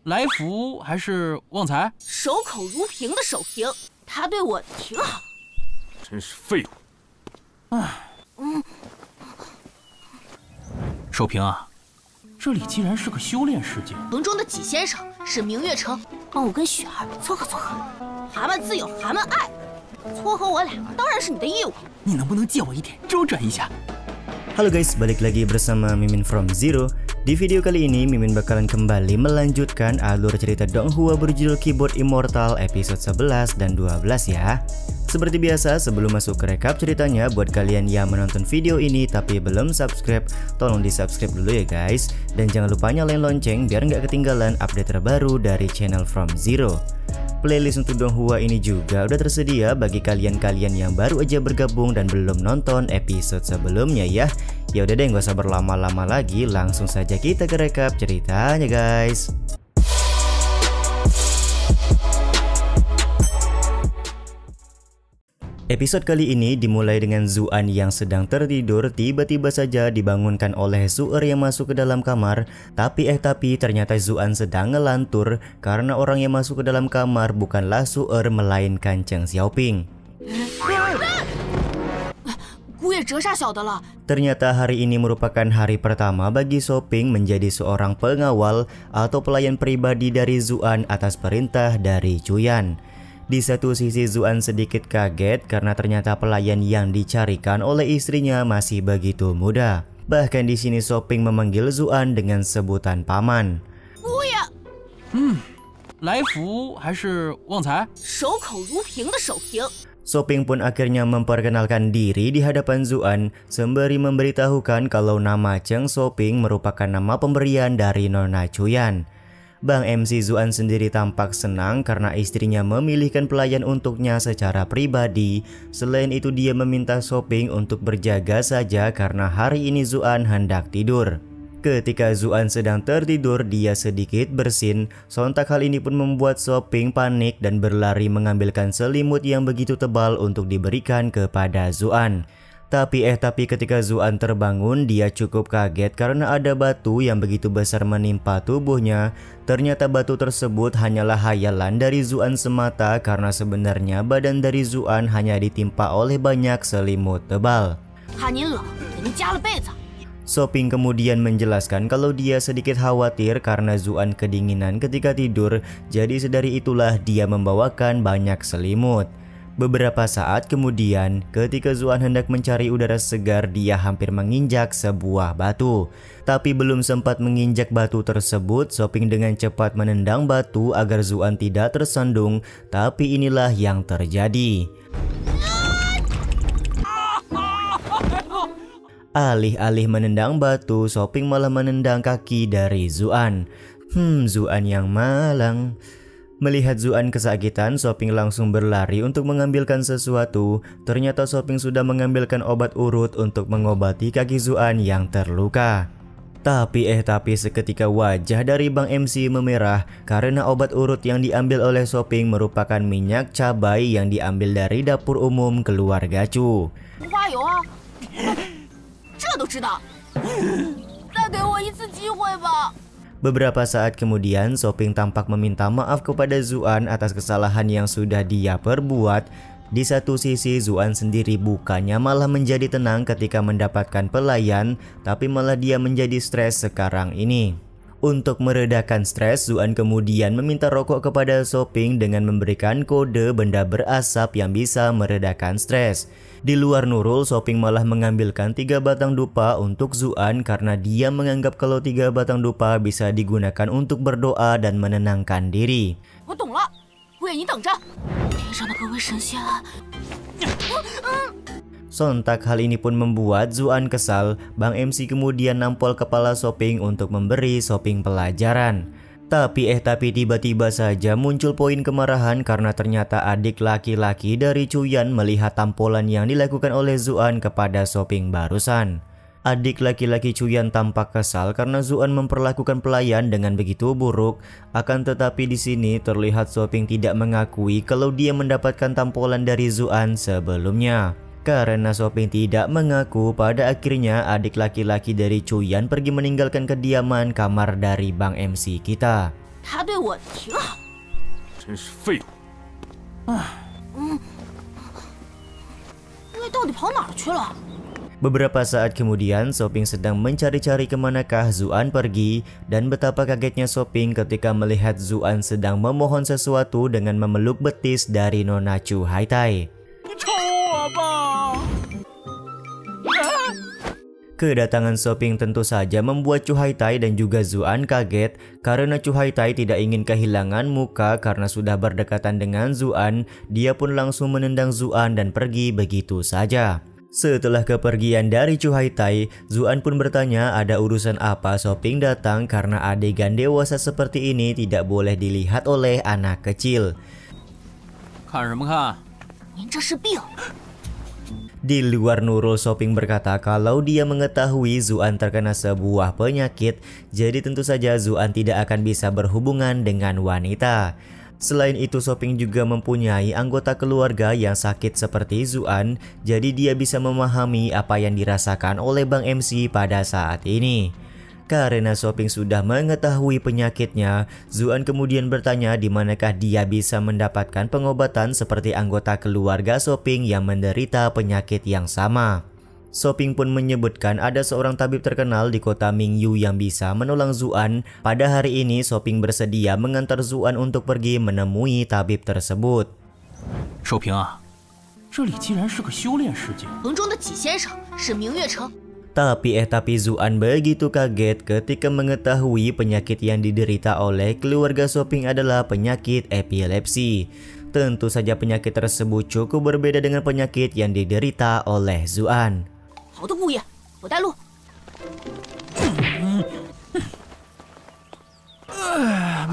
来福还是旺财？守口如瓶的守平，他对我挺好。真是废物！守平啊，这里既然是个修炼世界，城中的纪先生是明月城，帮我跟雪儿撮合撮合。蛤蟆自有蛤蟆爱，撮合我俩当然是你的义务。你能不能借我一点周转一下？ Halo guys, balik lagi bersama Mimin from Zero. Di video kali ini Mimin bakalan kembali melanjutkan alur cerita Donghua berjudul Keyboard Immortal episode 11 dan 12 ya. Seperti biasa, sebelum masuk ke rekap ceritanya, buat kalian yang menonton video ini tapi belum subscribe, tolong di subscribe dulu ya guys. Dan jangan lupa nyalain lonceng biar nggak ketinggalan update terbaru dari channel From Zero. Playlist untuk Donghua ini juga udah tersedia bagi kalian-kalian yang baru aja bergabung dan belum nonton episode sebelumnya ya. Ya udah deh, nggak usah berlama-lama lagi, langsung saja kita ke rekap ceritanya guys. Episode kali ini dimulai dengan Zuan yang sedang tertidur tiba-tiba saja dibangunkan oleh Su'er yang masuk ke dalam kamar. Tapi ternyata Zuan sedang ngelantur karena orang yang masuk ke dalam kamar bukanlah Su'er melainkan Cheng Xiaoping. Ternyata hari ini merupakan hari pertama bagi Xiaoping menjadi seorang pengawal atau pelayan pribadi dari Zuan atas perintah dari Chuyan. Di satu sisi Zuan sedikit kaget karena ternyata pelayan yang dicarikan oleh istrinya masih begitu muda. Bahkan di sini Xiaoping memanggil Zuan dengan sebutan paman. Buya. 来福还是旺财？守口如瓶的守平。 Xiaoping pun akhirnya memperkenalkan diri di hadapan Zuan sembari memberitahukan kalau nama Cheng Xiaoping merupakan nama pemberian dari Nona Chuyan. Bang MC Zuan sendiri tampak senang karena istrinya memilihkan pelayan untuknya secara pribadi. Selain itu dia meminta Xiaoping untuk berjaga saja karena hari ini Zuan hendak tidur. Ketika Zuan sedang tertidur, dia sedikit bersin. Sontak hal ini pun membuat Xiaoping panik dan berlari mengambilkan selimut yang begitu tebal untuk diberikan kepada Zuan. Tapi ketika Zuan terbangun, dia cukup kaget karena ada batu yang begitu besar menimpa tubuhnya. Ternyata batu tersebut hanyalah hayalan dari Zuan semata karena sebenarnya badan dari Zuan hanya ditimpa oleh banyak selimut tebal. Xiaoping kemudian menjelaskan kalau dia sedikit khawatir karena Zuan kedinginan ketika tidur, jadi sedari itulah dia membawakan banyak selimut. Beberapa saat kemudian, ketika Zuan hendak mencari udara segar, dia hampir menginjak sebuah batu. Tapi belum sempat menginjak batu tersebut, Xiaoping dengan cepat menendang batu agar Zuan tidak tersandung. Tapi inilah yang terjadi. Alih-alih menendang batu, Xiaoping malah menendang kaki dari Zuan. Zuan yang malang. Melihat Zuan kesakitan, Xiaoping langsung berlari untuk mengambilkan sesuatu. Ternyata Xiaoping sudah mengambilkan obat urut untuk mengobati kaki Zuan yang terluka. Tapi seketika wajah dari Bang MC memerah karena obat urut yang diambil oleh Xiaoping merupakan minyak cabai yang diambil dari dapur umum keluarga Chu. Beberapa saat kemudian, Xiaoping tampak meminta maaf kepada Zuan atas kesalahan yang sudah dia perbuat. Di satu sisi, Zuan sendiri bukannya malah menjadi tenang ketika mendapatkan pelayan, tapi malah dia menjadi stres sekarang ini. Untuk meredakan stres, Zuan kemudian meminta rokok kepada Xiaoping dengan memberikan kode benda berasap yang bisa meredakan stres. Di luar Nurul, Xiaoping malah mengambilkan 3 batang dupa untuk Zuan karena dia menganggap kalau 3 batang dupa bisa digunakan untuk berdoa dan menenangkan diri. Sontak hal ini pun membuat Zuan kesal. Bang MC kemudian nampol kepala Xiaoping untuk memberi Xiaoping pelajaran. Tapi tiba-tiba saja muncul poin kemarahan karena ternyata adik laki-laki dari Chuyan melihat tampolan yang dilakukan oleh Zuan kepada Xiaoping barusan. Adik laki-laki Chuyan tampak kesal karena Zuan memperlakukan pelayan dengan begitu buruk. Akan tetapi di sini terlihat Xiaoping tidak mengakui kalau dia mendapatkan tampolan dari Zuan sebelumnya. Karena Xiaoping tidak mengaku, pada akhirnya adik laki-laki dari Chuyan pergi meninggalkan kediaman kamar dari Bang MC kita. 他对我挺好。真是废物！月到底跑哪儿去了？ Beberapa saat kemudian, Shopping sedang mencari-cari kemanakah Zuan pergi dan betapa kagetnya Shopping ketika melihat Zuan sedang memohon sesuatu dengan memeluk betis dari Nona Chu Haitai. Kedatangan Shopping tentu saja membuat Chu Haitai dan juga Zuan kaget karena Chu Haitai tidak ingin kehilangan muka karena sudah berdekatan dengan Zuan. Dia pun langsung menendang Zuan dan pergi begitu saja. Setelah kepergian dari Chu Haitai, Zuan pun bertanya ada urusan apa Shopping datang karena adegan dewasa seperti ini tidak boleh dilihat oleh anak kecil. 看什么看？ 您这是病。 Di luar Nurul, Shopping berkata kalau dia mengetahui Zuan terkena sebuah penyakit, jadi tentu saja Zuan tidak akan bisa berhubungan dengan wanita. Selain itu, Shopping juga mempunyai anggota keluarga yang sakit seperti Zuan, jadi dia bisa memahami apa yang dirasakan oleh Bang MC pada saat ini. Karena Shopping sudah mengetahui penyakitnya, Zuan kemudian bertanya di manakah dia bisa mendapatkan pengobatan seperti anggota keluarga Shopping yang menderita penyakit yang sama. Shopping pun menyebutkan ada seorang tabib terkenal di kota Mingyu yang bisa menolong Zuan. Pada hari ini, Shopping bersedia mengantar Zuan untuk pergi menemui tabib tersebut. 寿平啊，这里竟然是个修炼世界。城中的纪先生是明月城。 Tapi Zuan begitu kaget ketika mengetahui penyakit yang diderita oleh keluarga Shopping adalah penyakit epilepsi. Tentu saja penyakit tersebut cukup berbeda dengan penyakit yang diderita oleh Zuan. 好的，姑爷，我带路。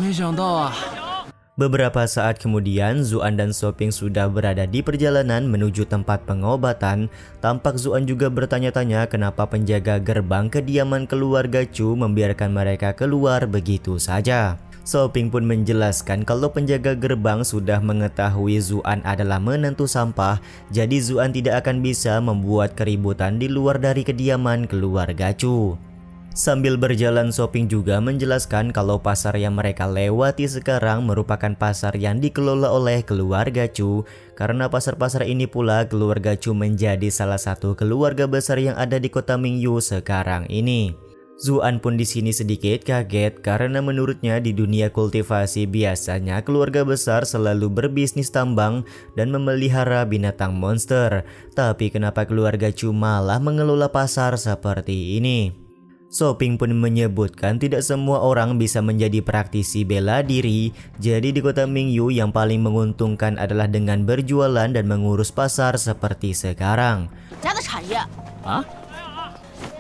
没想到啊， Beberapa saat kemudian, Zuan dan Shopping sudah berada di perjalanan menuju tempat pengobatan. Tampak Zuan juga bertanya-tanya kenapa penjaga gerbang kediaman keluarga Chu membiarkan mereka keluar begitu saja. Shopping pun menjelaskan kalau penjaga gerbang sudah mengetahui Zuan adalah menentu sampah, jadi Zuan tidak akan bisa membuat keributan di luar dari kediaman keluarga Chu. Sambil berjalan, Shopping juga menjelaskan kalau pasar yang mereka lewati sekarang merupakan pasar yang dikelola oleh keluarga Chu. Karena pasar-pasar ini pula keluarga Chu menjadi salah satu keluarga besar yang ada di kota Mingyu sekarang ini. Zuan pun di sini sedikit kaget karena menurutnya di dunia kultivasi biasanya keluarga besar selalu berbisnis tambang dan memelihara binatang monster. Tapi kenapa keluarga Chu malah mengelola pasar seperti ini? Shopping pun menyebutkan tidak semua orang bisa menjadi praktisi bela diri. Jadi di kota Mingyu yang paling menguntungkan adalah dengan berjualan dan mengurus pasar seperti sekarang. 家的产业啊？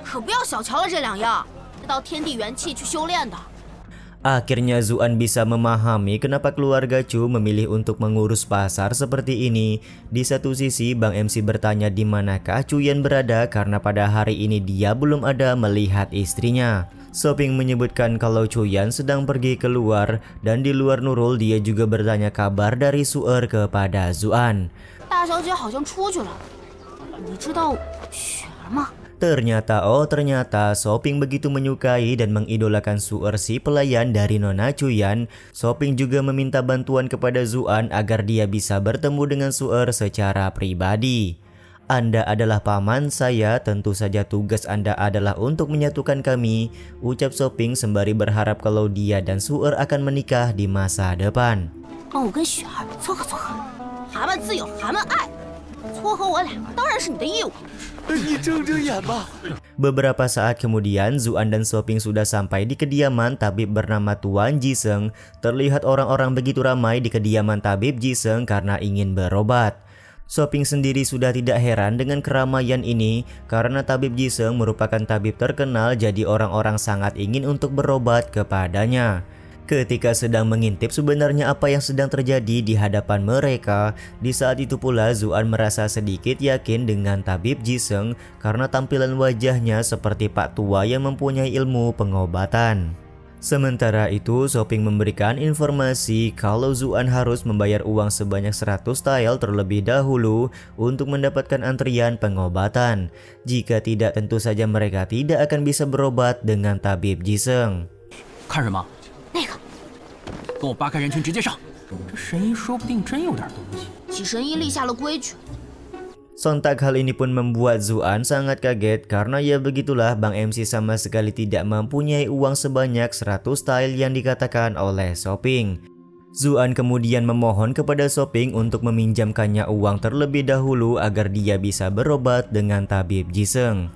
可不要小瞧了这两样，是到天地元气去修炼的。 Akhirnya Zuan bisa memahami kenapa keluarga Chu memilih untuk mengurus pasar seperti ini. Di satu sisi, Bang MC bertanya di manakah Chuyan berada karena pada hari ini dia belum ada melihat istrinya. Shopping menyebutkan kalau Chuyan sedang pergi keluar dan di luar Nurul dia juga bertanya kabar dari Su'er kepada Zuan. 大小姐好像出去了，你知道雪儿吗？ Ternyata Shopping begitu menyukai dan mengidolakan Su'er si pelayan dari Nona Chuyan. Shopping juga meminta bantuan kepada Zuan agar dia bisa bertemu dengan Su'er secara pribadi. Anda adalah paman saya, tentu saja tugas Anda adalah untuk menyatukan kami, ucap Shopping sembari berharap kalau dia dan Su'er akan menikah di masa depan. 帮我跟雪儿撮合撮合，蛤蟆自有蛤蟆爱，撮合我俩当然是你的义务。 Beberapa saat kemudian, Zuan dan Shopping sudah sampai di kediaman tabib bernama Tuan Jiseng. Terlihat orang-orang begitu ramai di kediaman tabib Jiseng karena ingin berobat. Shopping sendiri sudah tidak heran dengan keramaian ini karena tabib Jiseng merupakan tabib terkenal, jadi orang-orang sangat ingin untuk berobat kepadanya. Ketika sedang mengintip sebenarnya apa yang sedang terjadi di hadapan mereka, di saat itu pula Zuan merasa sedikit yakin dengan tabib Jiseng karena tampilan wajahnya seperti Pak Tua yang mempunyai ilmu pengobatan. Sementara itu, Shopping memberikan informasi kalau Zuan harus membayar uang sebanyak 100 tael terlebih dahulu untuk mendapatkan antrian pengobatan. Jika tidak, tentu saja mereka tidak akan bisa berobat dengan tabib Jiseng. 看什么？那个，跟我扒开人群直接上，这神医说不定真有点东西。几神医立下了规矩。 Sontak hal ini pun membuat Zuan sangat kaget karena ya begitulah Bang MC sama sekali tidak mempunyai uang sebanyak 100 tael yang dikatakan oleh Soping. Zuan kemudian memohon kepada Soping untuk meminjamkannya uang terlebih dahulu agar dia bisa berobat dengan tabib Jiseng.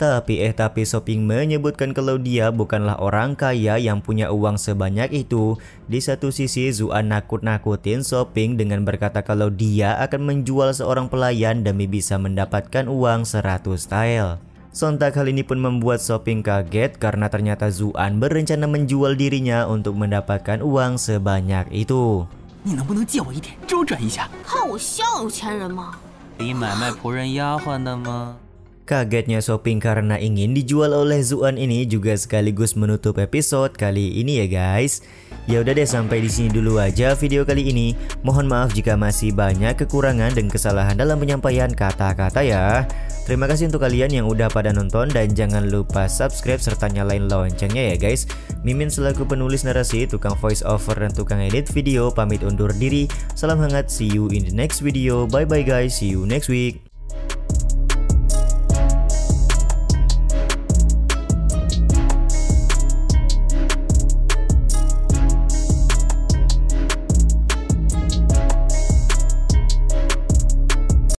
Tapi Soping menyebutkan kalau dia bukanlah orang kaya yang punya uang sebanyak itu. Di satu sisi Zuan nakut-nakutin Soping dengan berkata kalau dia akan menjual seorang pelayan demi bisa mendapatkan uang 100 tael. Sontak hal ini pun membuat Soping kaget karena ternyata Zuan berencana menjual dirinya untuk mendapatkan uang sebanyak itu. 你能不能借我一点周转一下？看我像有钱人吗？可以买卖仆人丫鬟的吗？ Kagetnya Soping karena ingin dijual oleh Zuan ini juga sekaligus menutup episode kali ini ya guys. Ya udah deh, sampai di sini dulu aja video kali ini. Mohon maaf jika masih banyak kekurangan dan kesalahan dalam penyampaian kata-kata ya. Terima kasih untuk kalian yang udah pada nonton dan jangan lupa subscribe serta nyalain loncengnya ya guys. Mimin selaku penulis narasi, tukang voice over dan tukang edit video pamit undur diri. Salam hangat, see you in the next video. Bye bye guys, see you next week.